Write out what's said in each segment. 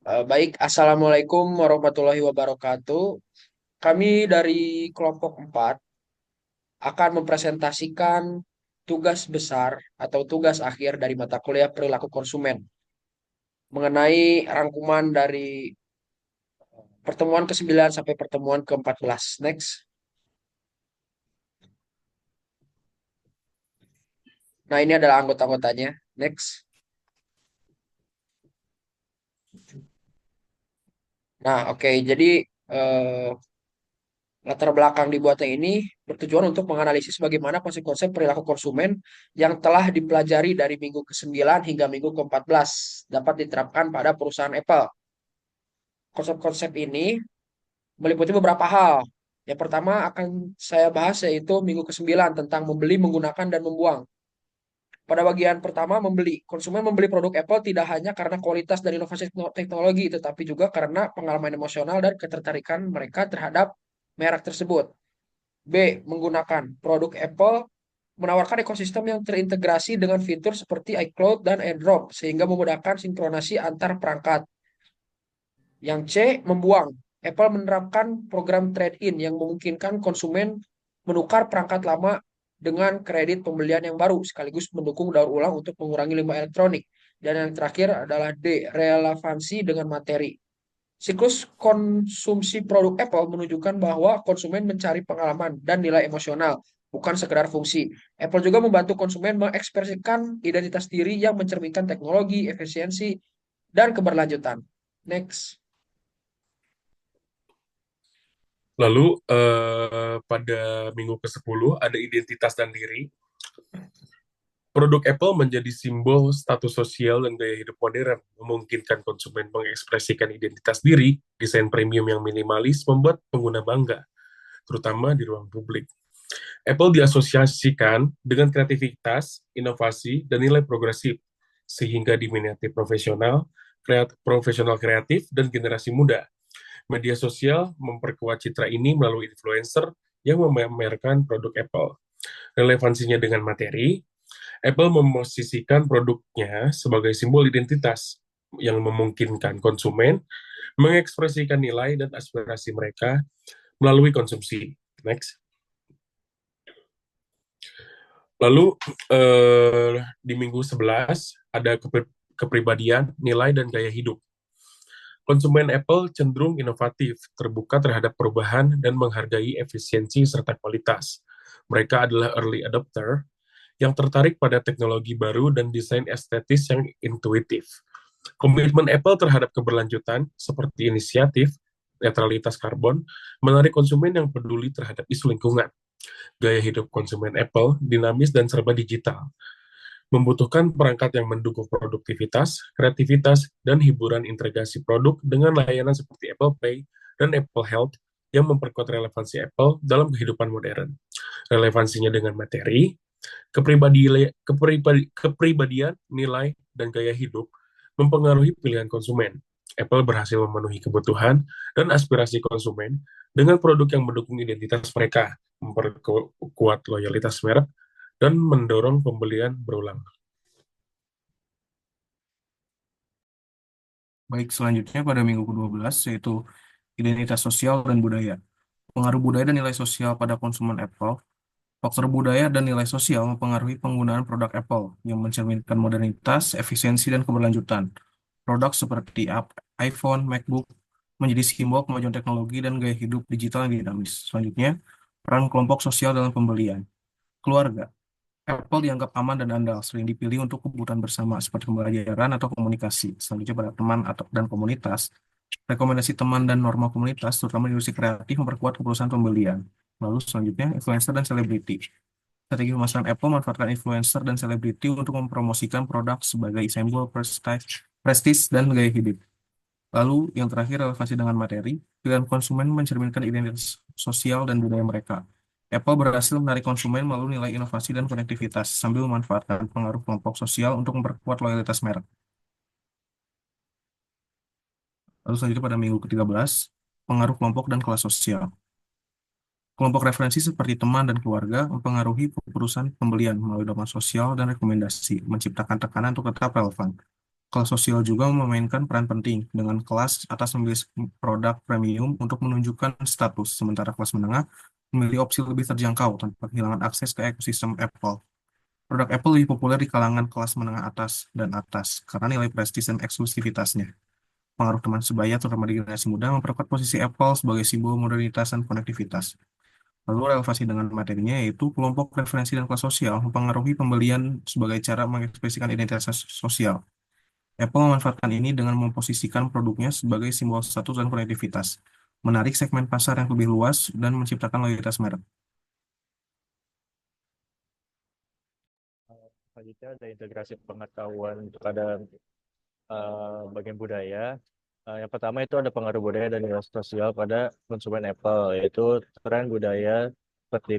Baik, Assalamualaikum warahmatullahi wabarakatuh. Kami dari kelompok 4 akan mempresentasikan tugas besar atau tugas akhir dari mata kuliah perilaku konsumen mengenai rangkuman dari pertemuan ke-9 sampai pertemuan ke-14. Next. Nah, ini adalah anggota-anggotanya. Next. Nah, oke. Jadi, eh, latar belakang dibuatnya ini bertujuan untuk menganalisis bagaimana konsep-konsep perilaku konsumen yang telah dipelajari dari minggu ke-9 hingga minggu ke-14 dapat diterapkan pada perusahaan Apple. Konsep-konsep ini meliputi beberapa hal. Yang pertama akan saya bahas yaitu minggu ke-9 tentang membeli, menggunakan, dan membuang. Pada bagian pertama, membeli. Konsumen membeli produk Apple tidak hanya karena kualitas dan inovasi teknologi, tetapi juga karena pengalaman emosional dan ketertarikan mereka terhadap merek tersebut. B. Menggunakan. Produk Apple menawarkan ekosistem yang terintegrasi dengan fitur seperti iCloud dan AirDrop, sehingga memudahkan sinkronasi antar perangkat. Yang C. Membuang. Apple menerapkan program trade-in yang memungkinkan konsumen menukar perangkat lama dengan kredit pembelian yang baru, sekaligus mendukung daur ulang untuk mengurangi limbah elektronik. Dan yang terakhir adalah D. Relevansi dengan materi. Siklus konsumsi produk Apple menunjukkan bahwa konsumen mencari pengalaman dan nilai emosional, bukan sekedar fungsi. Apple juga membantu konsumen mengekspresikan identitas diri yang mencerminkan teknologi, efisiensi, dan keberlanjutan. Next. Lalu pada minggu ke-10 ada identitas dan diri. Produk Apple menjadi simbol status sosial dan gaya hidup modern, memungkinkan konsumen mengekspresikan identitas diri. Desain premium yang minimalis membuat pengguna bangga, terutama di ruang publik. Apple diasosiasikan dengan kreativitas, inovasi, dan nilai progresif, sehingga diminati profesional kreatif, dan generasi muda. Media sosial memperkuat citra ini melalui influencer yang memamerkan produk Apple. Relevansinya dengan materi, Apple memosisikan produknya sebagai simbol identitas yang memungkinkan konsumen mengekspresikan nilai dan aspirasi mereka melalui konsumsi. Next. Lalu di minggu 11 ada kepribadian, nilai, dan gaya hidup. Konsumen Apple cenderung inovatif, terbuka terhadap perubahan, dan menghargai efisiensi serta kualitas. Mereka adalah early adopter yang tertarik pada teknologi baru dan desain estetis yang intuitif. Komitmen Apple terhadap keberlanjutan, seperti inisiatif netralitas karbon, menarik konsumen yang peduli terhadap isu lingkungan. Gaya hidup konsumen Apple dinamis dan serba digital, membutuhkan perangkat yang mendukung produktivitas, kreativitas, dan hiburan integrasi produk dengan layanan seperti Apple Pay dan Apple Health yang memperkuat relevansi Apple dalam kehidupan modern. Relevansinya dengan materi, kepribadian, nilai, dan gaya hidup mempengaruhi pilihan konsumen. Apple berhasil memenuhi kebutuhan dan aspirasi konsumen dengan produk yang mendukung identitas mereka, memperkuat loyalitas merek, dan mendorong pembelian berulang. Baik, selanjutnya pada minggu ke-12 yaitu identitas sosial dan budaya. Pengaruh budaya dan nilai sosial pada konsumen Apple. Faktor budaya dan nilai sosial mempengaruhi penggunaan produk Apple yang mencerminkan modernitas, efisiensi, dan keberlanjutan. Produk seperti iPhone, MacBook menjadi simbol kemajuan teknologi dan gaya hidup digital yang dinamis. Selanjutnya, peran kelompok sosial dalam pembelian. Keluarga. Apple dianggap aman dan andal, sering dipilih untuk kebutuhan bersama seperti pembelajaran atau komunikasi. Selanjutnya pada teman atau dan komunitas, rekomendasi teman dan norma komunitas, terutama di industri kreatif, memperkuat keputusan pembelian. Lalu selanjutnya, influencer dan selebriti. Strategi pemasaran Apple memanfaatkan influencer dan selebriti untuk mempromosikan produk sebagai simbol prestis dan gaya hidup. Lalu yang terakhir, relevansi dengan materi. Pilihan konsumen mencerminkan identitas sosial dan budaya mereka. Apple berhasil menarik konsumen melalui nilai inovasi dan konektivitas sambil memanfaatkan pengaruh kelompok sosial untuk memperkuat loyalitas merek. Lalu selanjutnya pada minggu ke-13, pengaruh kelompok dan kelas sosial. Kelompok referensi seperti teman dan keluarga mempengaruhi keputusan pembelian melalui dorongan sosial dan rekomendasi, menciptakan tekanan untuk tetap relevan. Kelas sosial juga memainkan peran penting dengan kelas atas memilih produk premium untuk menunjukkan status, sementara kelas menengah memilih opsi lebih terjangkau tanpa kehilangan akses ke ekosistem Apple. Produk Apple lebih populer di kalangan kelas menengah atas dan atas karena nilai prestis dan eksklusivitasnya. Pengaruh teman sebaya, terutama di generasi muda, memperkuat posisi Apple sebagai simbol modernitas dan konektivitas. Lalu relevansi dengan materinya yaitu kelompok preferensi dan kelas sosial mempengaruhi pembelian sebagai cara mengekspresikan identitas sosial. Apple memanfaatkan ini dengan memposisikan produknya sebagai simbol status dan konektivitas, menarik segmen pasar yang lebih luas, dan menciptakan loyalitas merek. Selanjutnya ada integrasi pengetahuan pada bagian budaya. Yang pertama itu ada pengaruh budaya dan nilai sosial pada konsumen Apple, yaitu tren budaya seperti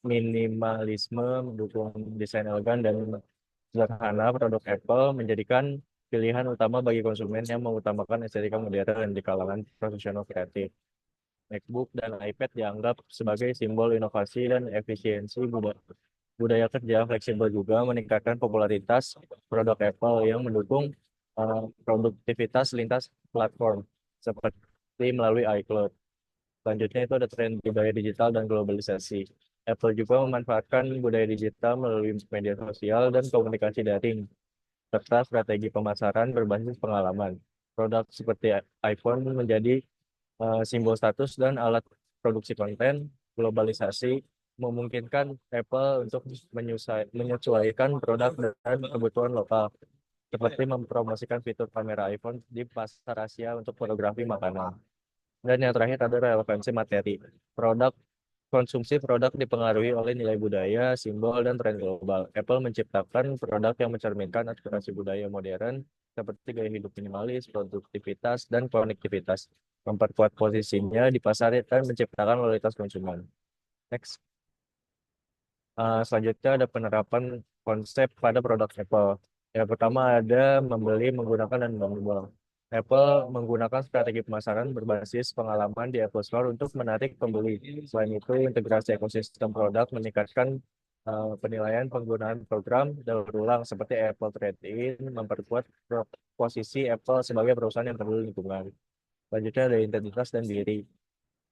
minimalisme, mendukung desain elegan dan sederhana. Produk Apple menjadikan pilihan utama bagi konsumen yang mengutamakan estetika modern di kalangan profesional kreatif. MacBook dan iPad dianggap sebagai simbol inovasi dan efisiensi budaya kerja fleksibel juga meningkatkan popularitas produk Apple yang mendukung produktivitas lintas platform seperti melalui iCloud. Selanjutnya itu ada tren budaya digital dan globalisasi. Apple juga memanfaatkan budaya digital melalui media sosial dan komunikasi daring, serta strategi pemasaran berbasis pengalaman. Produk seperti iPhone menjadi simbol status dan alat produksi konten. Globalisasi memungkinkan Apple untuk menyesuaikan produk dan kebutuhan lokal, seperti mempromosikan fitur kamera iPhone di pasar Asia untuk fotografi makanan. Dan yang terakhir ada relevansi materi. Konsumsi produk dipengaruhi oleh nilai budaya, simbol, dan tren global. Apple menciptakan produk yang mencerminkan aspirasi budaya modern seperti gaya hidup minimalis, produktivitas, dan konektivitas, memperkuat posisinya di pasar dan menciptakan loyalitas konsumen. Next. Selanjutnya ada penerapan konsep pada produk Apple. Yang pertama ada membeli, menggunakan, dan membuang. Apple menggunakan strategi pemasaran berbasis pengalaman di Apple Store untuk menarik pembeli. Selain itu, integrasi ekosistem produk meningkatkan penilaian penggunaan program daur ulang seperti Apple Trade-in, memperkuat posisi Apple sebagai perusahaan yang peduli lingkungan. Selanjutnya ada identitas dan diri.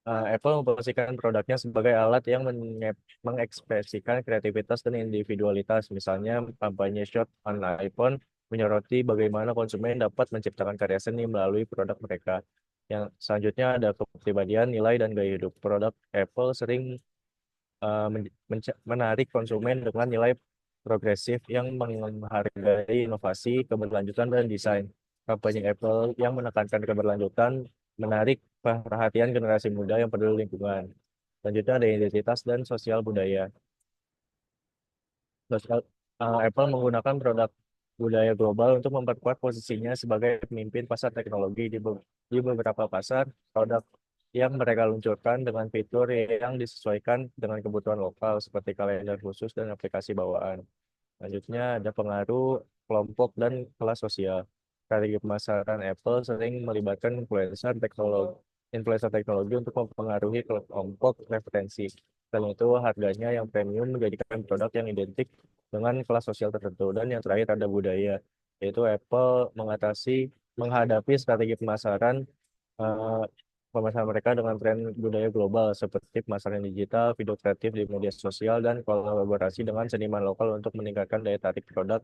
Apple memposisikan produknya sebagai alat yang mengekspresikan kreativitas dan individualitas. Misalnya, kampanye Shot on iPhone menyoroti bagaimana konsumen dapat menciptakan karya seni melalui produk mereka. Yang selanjutnya ada kepribadian, nilai, dan gaya hidup. Produk Apple sering menarik konsumen dengan nilai progresif yang menghargai inovasi, keberlanjutan, dan desain. Kampanye Apple yang menekankan keberlanjutan menarik perhatian generasi muda yang peduli lingkungan. Selanjutnya ada identitas dan sosial budaya. Apple menggunakan produk budaya global untuk memperkuat posisinya sebagai pemimpin pasar teknologi di beberapa pasar. Produk yang mereka luncurkan dengan fitur yang disesuaikan dengan kebutuhan lokal seperti kalender khusus dan aplikasi bawaan. Selanjutnya ada pengaruh kelompok dan kelas sosial. Strategi pemasaran Apple sering melibatkan influencer teknologi untuk mempengaruhi kelompok preferensi. Selain itu, harganya yang premium menjadikan produk yang identik dengan kelas sosial tertentu. Dan yang terakhir ada budaya, yaitu Apple menghadapi strategi eh, pemasaran mereka dengan tren budaya global seperti pemasaran digital, video kreatif di media sosial, dan kolaborasi dengan seniman lokal untuk meningkatkan daya tarik produk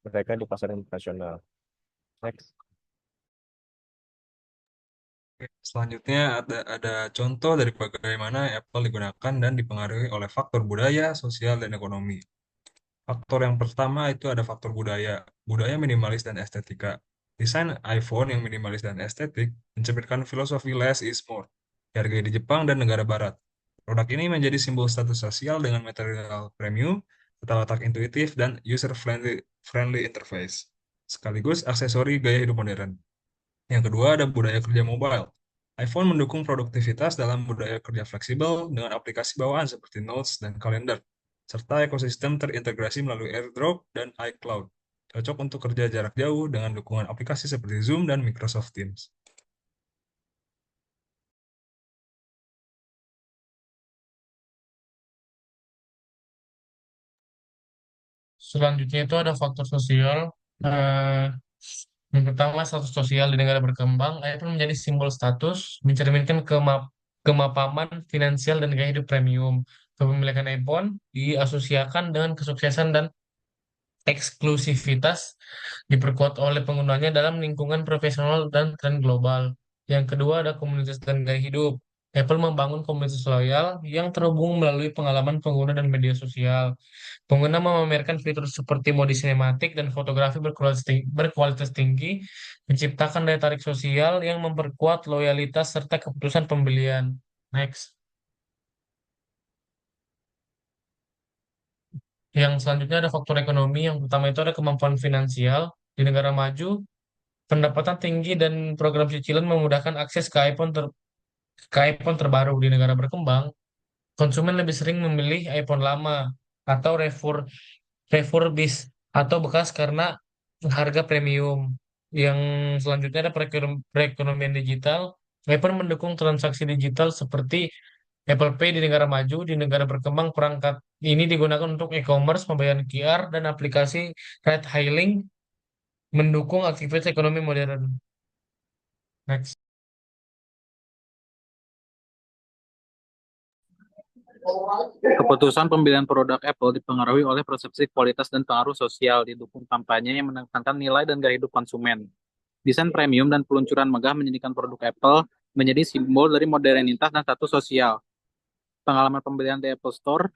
mereka di pasar internasional. Next. Selanjutnya ada contoh dari bagaimana Apple digunakan dan dipengaruhi oleh faktor budaya, sosial, dan ekonomi. Faktor yang pertama itu ada faktor budaya, budaya minimalis dan estetika. Desain iPhone yang minimalis dan estetik mencerminkan filosofi less is more, dihargai di Jepang dan negara barat. Produk ini menjadi simbol status sosial dengan material premium, tata letak intuitif, dan user-friendly friendly interface, sekaligus aksesori gaya hidup modern. Yang kedua ada budaya kerja mobile. iPhone mendukung produktivitas dalam budaya kerja fleksibel dengan aplikasi bawaan seperti Notes dan Kalender, serta ekosistem terintegrasi melalui AirDrop dan iCloud. Cocok untuk kerja jarak jauh dengan dukungan aplikasi seperti Zoom dan Microsoft Teams. Selanjutnya itu ada faktor sosial. Eh, Yang pertama, status sosial di negara berkembang. iPhone menjadi simbol status, mencerminkan kemapanan finansial dan gaya hidup premium. Kepemilikan iPhone diasosiasikan dengan kesuksesan dan eksklusivitas, diperkuat oleh penggunanya dalam lingkungan profesional dan tren global. Yang kedua ada komunitas dan gaya hidup. Apple membangun komunitas loyal yang terhubung melalui pengalaman pengguna dan media sosial. Pengguna memamerkan fitur seperti mode sinematik dan fotografi berkualitas tinggi, menciptakan daya tarik sosial yang memperkuat loyalitas serta keputusan pembelian. Next. Yang selanjutnya ada faktor ekonomi. Yang pertama itu ada kemampuan finansial. Di negara maju, pendapatan tinggi dan program cicilan memudahkan akses ke iPhone terbaru. Di negara berkembang, konsumen lebih sering memilih iPhone lama atau refurbish atau bekas karena harga premium. Yang selanjutnya ada perekonomian digital. iPhone mendukung transaksi digital seperti Apple Pay di negara maju. Di negara berkembang, perangkat ini digunakan untuk e-commerce, pembayaran QR, dan aplikasi ride-hailing, mendukung aktivitas ekonomi modern. Next. Keputusan pembelian produk Apple dipengaruhi oleh persepsi kualitas dan pengaruh sosial, didukung kampanye yang menekankan nilai dan gaya hidup konsumen. Desain premium dan peluncuran megah menjadikan produk Apple menjadi simbol dari modernitas dan status sosial. Pengalaman pembelian di Apple Store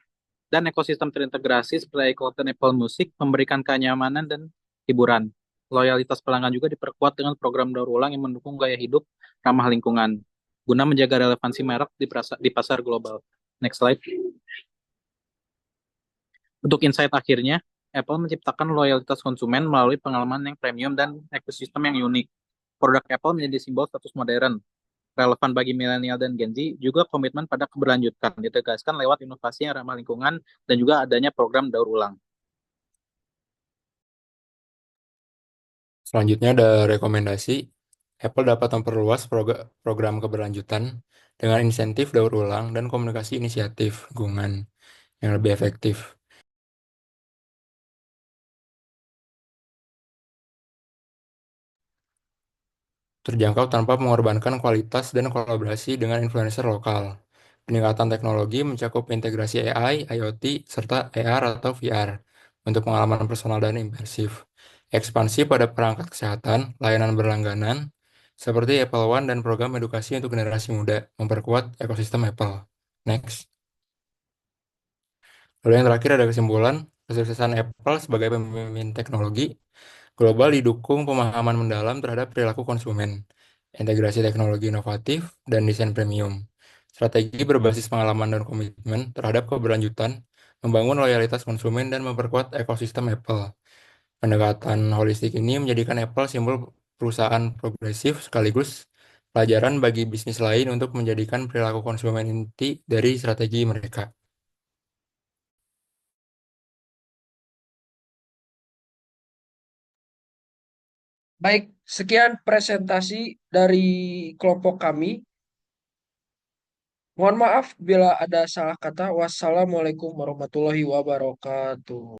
dan ekosistem terintegrasi seperti iCloud dan Apple Music memberikan kenyamanan dan hiburan. Loyalitas pelanggan juga diperkuat dengan program daur ulang yang mendukung gaya hidup ramah lingkungan, guna menjaga relevansi merek di pasar global. Next slide. Untuk insight akhirnya, Apple menciptakan loyalitas konsumen melalui pengalaman yang premium dan ekosistem yang unik. Produk Apple menjadi simbol status modern, relevan bagi milenial dan Gen Z, juga komitmen pada keberlanjutan, ditegaskan lewat inovasi yang ramah lingkungan dan juga adanya program daur ulang. Selanjutnya ada rekomendasi. Apple dapat memperluas program keberlanjutan dengan insentif daur ulang dan komunikasi inisiatif lingkungan yang lebih efektif. Terjangkau tanpa mengorbankan kualitas dan kolaborasi dengan influencer lokal. Peningkatan teknologi mencakup integrasi AI, IoT, serta AR atau VR untuk pengalaman personal dan imersif. Ekspansi pada perangkat kesehatan, layanan berlangganan, seperti Apple One dan program edukasi untuk generasi muda, memperkuat ekosistem Apple. Next. Lalu yang terakhir ada kesimpulan, kesuksesan Apple sebagai pemimpin teknologi global didukung pemahaman mendalam terhadap perilaku konsumen, integrasi teknologi inovatif, dan desain premium. Strategi berbasis pengalaman dan komitmen terhadap keberlanjutan, membangun loyalitas konsumen, dan memperkuat ekosistem Apple. Pendekatan holistik ini menjadikan Apple simbol perusahaan progresif sekaligus pelajaran bagi bisnis lain untuk menjadikan perilaku konsumen inti dari strategi mereka. Baik, sekian presentasi dari kelompok kami. Mohon maaf bila ada salah kata. Wassalamualaikum warahmatullahi wabarakatuh.